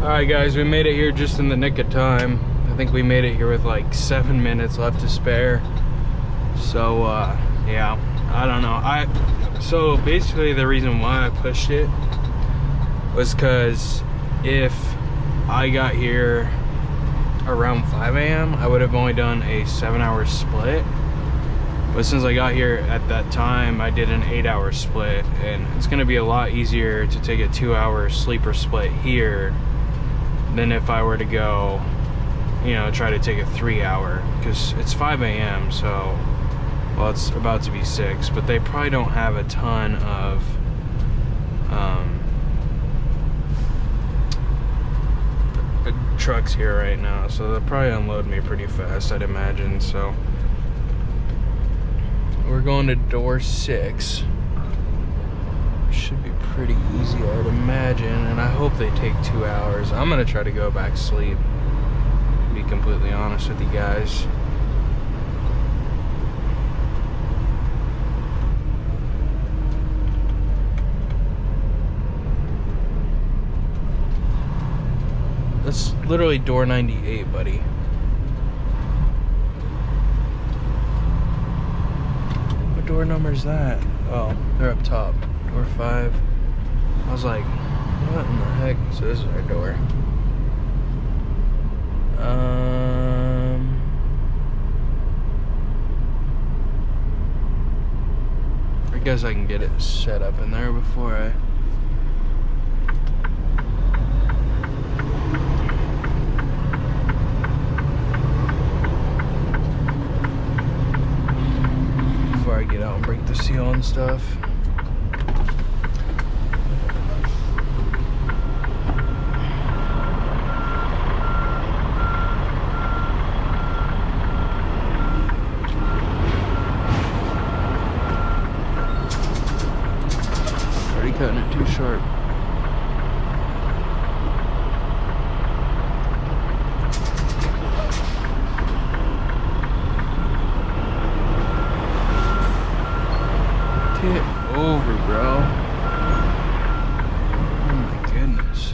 Alright guys, we made it here just in the nick of time. I think we made it here with like 7 minutes left to spare. So yeah, I don't know. So basically the reason why I pushed it was because if I got here around 5 a.m. I would have only done a 7-hour split. But since I got here at that time, I did an 8-hour split, and it's gonna be a lot easier to take a 2-hour sleeper split here than if I were to go, you know, try to take a 3-hour, because it's 5 a.m. so, well, it's about to be 6, but they probably don't have a ton of trucks here right now, so they'll probably unload me pretty fast, I'd imagine. So we're going to door 6. Should be pretty easy, I'd imagine, and I hope they take 2 hours. I'm gonna try to go back to sleep, to be completely honest with you guys. That's literally door 98, buddy. What door number is that? Oh, they're up top. Door 5. I was like, what in the heck? So this is our door. I guess I can get it set up in there before I... get out and break the seal and stuff. Already cutting it too short. Over, bro. Oh my goodness.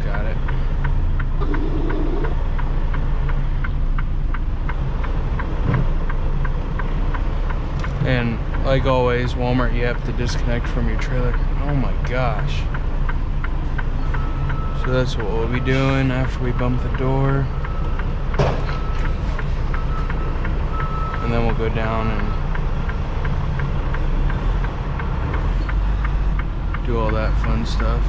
Got it. And like always, Walmart, you have to disconnect from your trailer. Oh my gosh. So that's what we'll be doing after we bump the door. And then we'll go down and do all that fun stuff.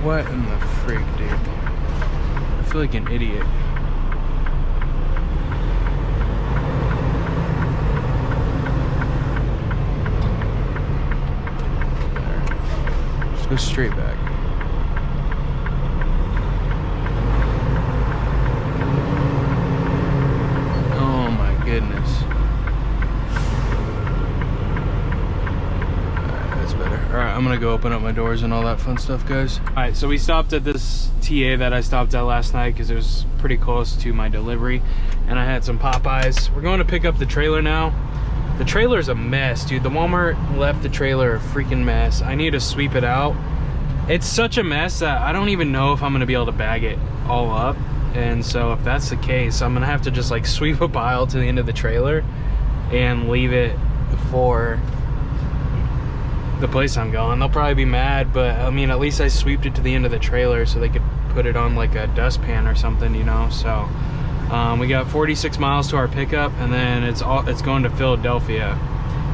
What in the freak, dude? I feel like an idiot. There. Just go straight back. Oh my goodness. Alright, I'm gonna go open up my doors and all that fun stuff, guys. Alright, so we stopped at this TA that I stopped at last night because it was pretty close to my delivery, and I had some Popeyes. We're going to pick up the trailer now. The trailer's a mess, dude. The Walmart left the trailer a freaking mess. I need to sweep it out. It's such a mess that I don't even know if I'm gonna be able to bag it all up. And so if that's the case, I'm gonna have to just like sweep a pile to the end of the trailer and leave it for the place I'm going. They'll probably be mad, but I mean, at least I sweeped it to the end of the trailer so they could put it on like a dustpan or something, you know. So we got 46 miles to our pickup, and then it's going to Philadelphia,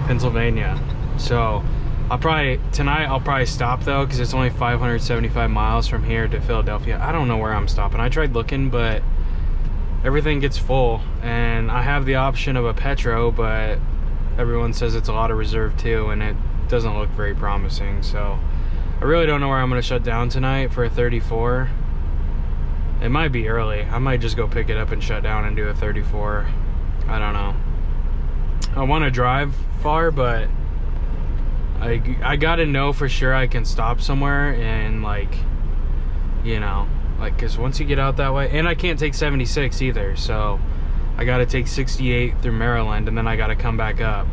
Pennsylvania. So tonight I'll probably stop though, because it's only 575 miles from here to Philadelphia. I don't know where I'm stopping. I tried looking, but everything gets full, and I have the option of a Petro, but everyone says it's a lot of reserve too, and it doesn't look very promising. So I really don't know where I'm going to shut down tonight for a 34. It might be early. I might just go pick it up and shut down and do a 34. I don't know. I want to drive far, but I gotta know for sure I can stop somewhere and, like, you know, like, because once you get out that way, and I can't take 76 either, so I gotta take 68 through Maryland, and then I gotta come back up.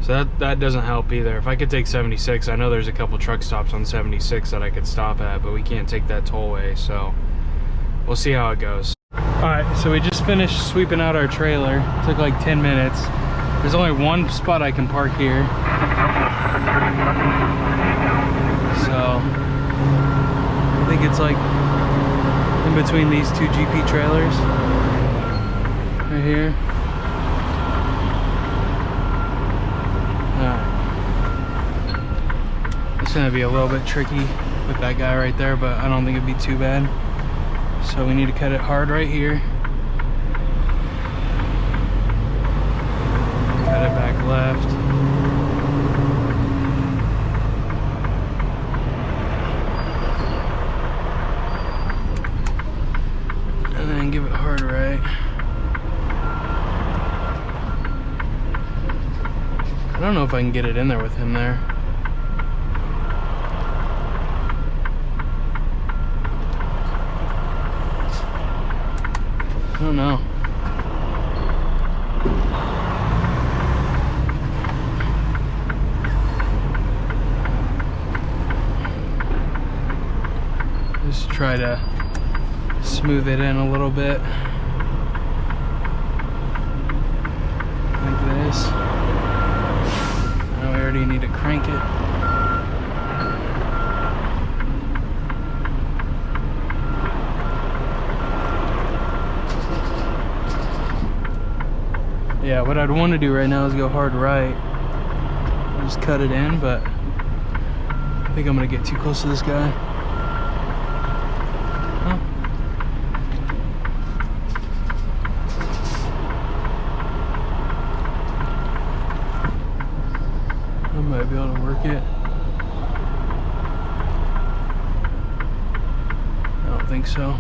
So that doesn't help either. If I could take 76, I know there's a couple truck stops on 76 that I could stop at, but we can't take that tollway, so we'll see how it goes. Alright, so we just finished sweeping out our trailer. It took like 10 minutes. There's only one spot I can park here. So I think it's like in between these two GP trailers. Right here. Alright. It's gonna be a little bit tricky with that guy right there, but I don't think it'd be too bad. So we need to cut it hard right here. Cut it back left. And then give it hard right. I don't know if I can get it in there with him there. I don't know. Just try to smooth it in a little bit. Like this. Now we already need to crank it. Yeah, what I'd want to do right now is go hard right. Just cut it in, but I think I'm gonna get too close to this guy. Huh? I might be able to work it. I don't think so.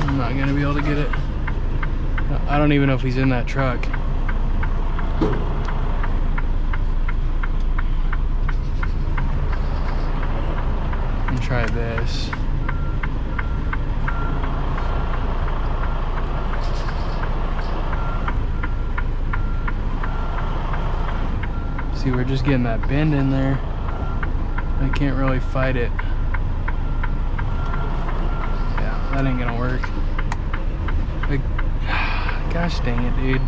I'm not gonna be able to get it. I don't even know if he's in that truck. And try this. See, we're just getting that bend in there. I can't really fight it. Yeah, that ain't gonna work. Like, gosh dang it, dude.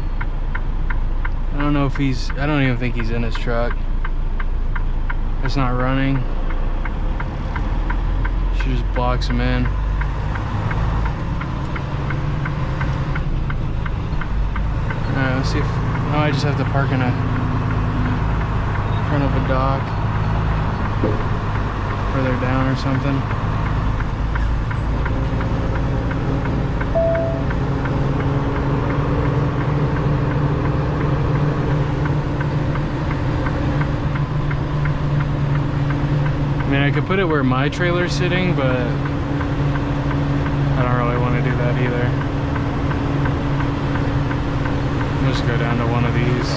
I don't know if he's, I don't even think he's in his truck. It's not running. She just blocks him in. Alright, let's see if, oh, I just have to park in front of a dock. Further down or something. I mean, I could put it where my trailer's sitting, but I don't really want to do that either. I'll just go down to one of these.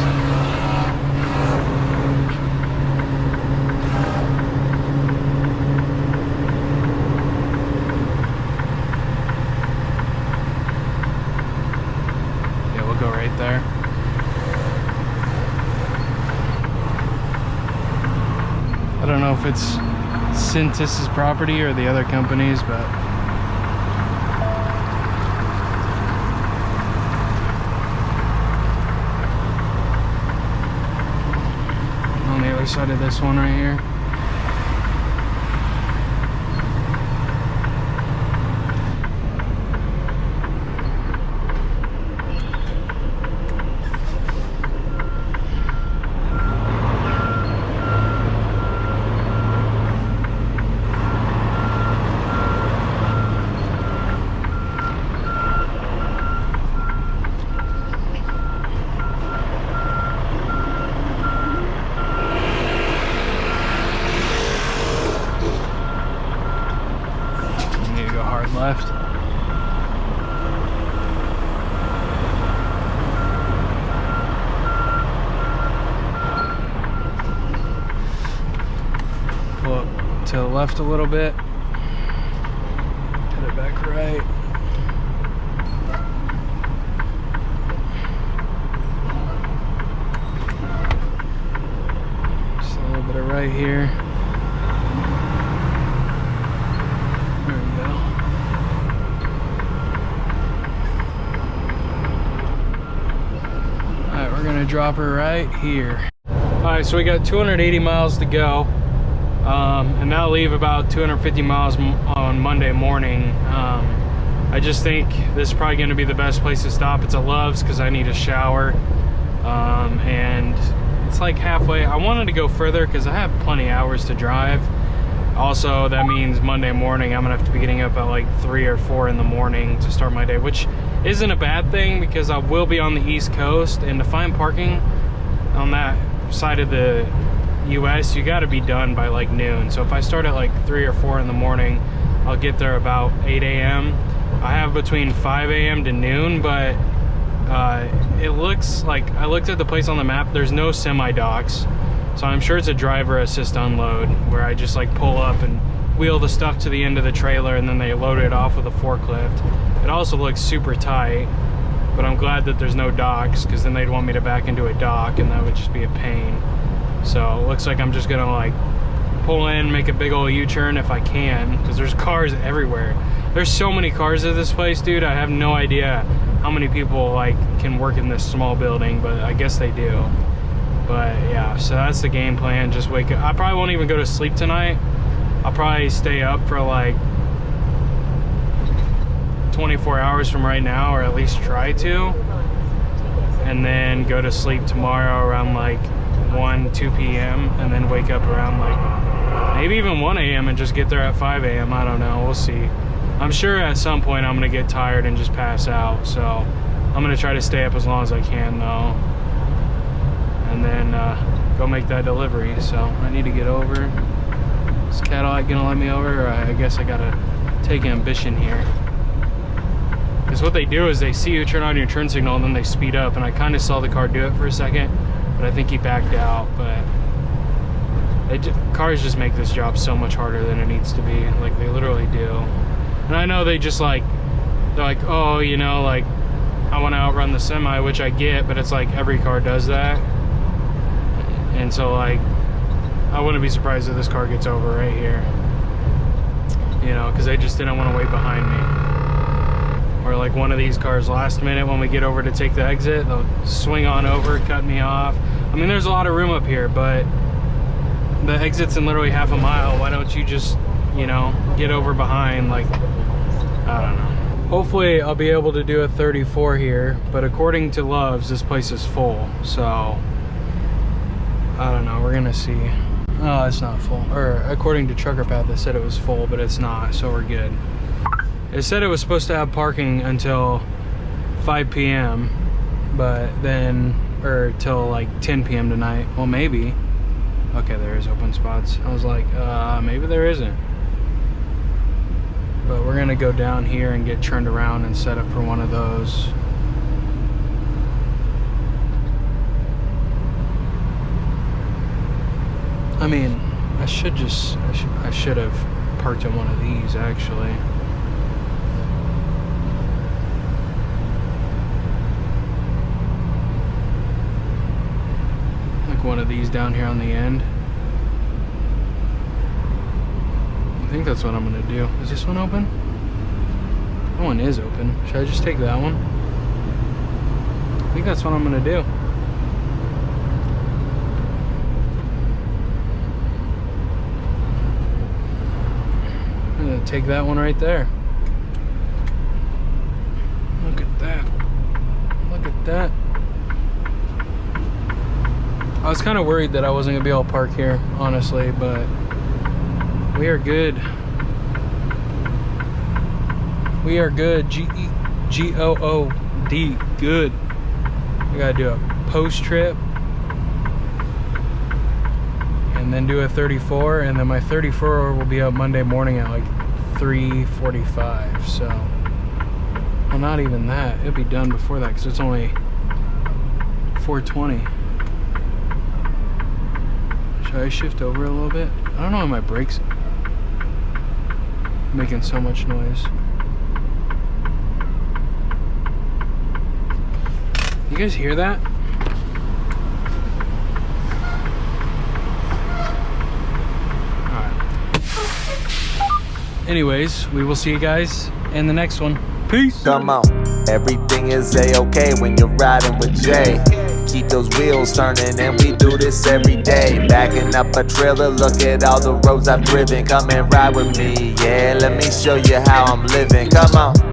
Yeah, we'll go right there. I don't know if it's Cintis's property or the other companies, but on the other side of this one right here. Left. Pull up to the left a little bit. Cut it back right. Just a little bit of right here. Drop her right here. All right, so we got 280 miles to go, and that'll leave about 250 miles on Monday morning. I just think this is probably going to be the best place to stop. It's a Love's because I need a shower, and it's like halfway. I wanted to go further because I have plenty of hours to drive. Also, that means Monday morning I'm gonna have to be getting up at like 3 or 4 in the morning to start my day, which isn't a bad thing because I will be on the East Coast, and to find parking on that side of the US, you got to be done by like noon. So if I start at like 3 or 4 in the morning, I'll get there about 8 a.m. I have between 5 a.m. to noon, but it looks like, I looked at the place on the map, there's no semi-docks. So I'm sure it's a driver assist unload where I just like pull up and wheel the stuff to the end of the trailer and then they load it off with a forklift. It also looks super tight, but I'm glad that there's no docks because then they'd want me to back into a dock and that would just be a pain. So it looks like I'm just gonna like pull in, make a big old U-turn if I can, because there's cars everywhere. There's so many cars at this place, dude. I have no idea how many people like can work in this small building, but I guess they do. But yeah, so that's the game plan. Just wake up. I probably won't even go to sleep tonight. I'll probably stay up for like 24 hours from right now, or at least try to, and then go to sleep tomorrow around like 1, 2 p.m. and then wake up around like maybe even 1 a.m. and just get there at 5 a.m. I don't know, we'll see. I'm sure at some point I'm gonna get tired and just pass out, so I'm gonna try to stay up as long as I can though, and then go make that delivery. So I need to get over. Is Cadillac gonna let me over, or I guess I gotta take Ambition here? Because what they do is they see you turn on your turn signal and then they speed up, and I kind of saw the car do it for a second, but I think he backed out. But cars just make this job so much harder than it needs to be. Like, they literally do. And I know they just like, they're like, oh, you know, like, I want to outrun the semi, which I get, but it's like every car does that. And so like, I wouldn't be surprised if this car gets over right here, you know, because they just didn't want to wait behind me. Or like one of these cars last minute when we get over to take the exit, they'll swing on over, cut me off. I mean, there's a lot of room up here, but the exit's in literally half a mile. Why don't you just, you know, get over behind? Like, I don't know. Hopefully I'll be able to do a 34 here, but according to Love's, this place is full, so I don't know, we're gonna see. Oh, it's not full. Or according to Trucker Path, they said it was full, but it's not, so we're good. It said it was supposed to have parking until 5 p.m., but then, or till like 10 p.m. tonight. Well, maybe. Okay, there is open spots. I was like, maybe there isn't. But we're gonna go down here and get turned around and set up for one of those. I mean, I should have parked in one of these actually. Like one of these down here on the end. I think that's what I'm gonna do. Is this one open? That one is open. Should I just take that one? I think that's what I'm gonna do. gonna take that one right there. Look at that. Look at that. I was kind of worried that I wasn't gonna be able to park here, honestly, but we are good. We are good. G-O-O-D. Good. I gotta do a post trip and then do a 34, and then my 34 will be up Monday morning at like 3:45. So, well, not even that. It'll be done before that because it's only 4:20. Should I shift over a little bit? I don't know why my brakes are making so much noise. You guys hear that? Alright. Anyways, we will see you guys in the next one. Peace! Come on, everything is A-okay when you're riding with Jay. Keep those wheels turning and we do this every day. Backing up a trailer, look at all the roads I've driven. Come and ride with me, yeah, let me show you how I'm living. Come on.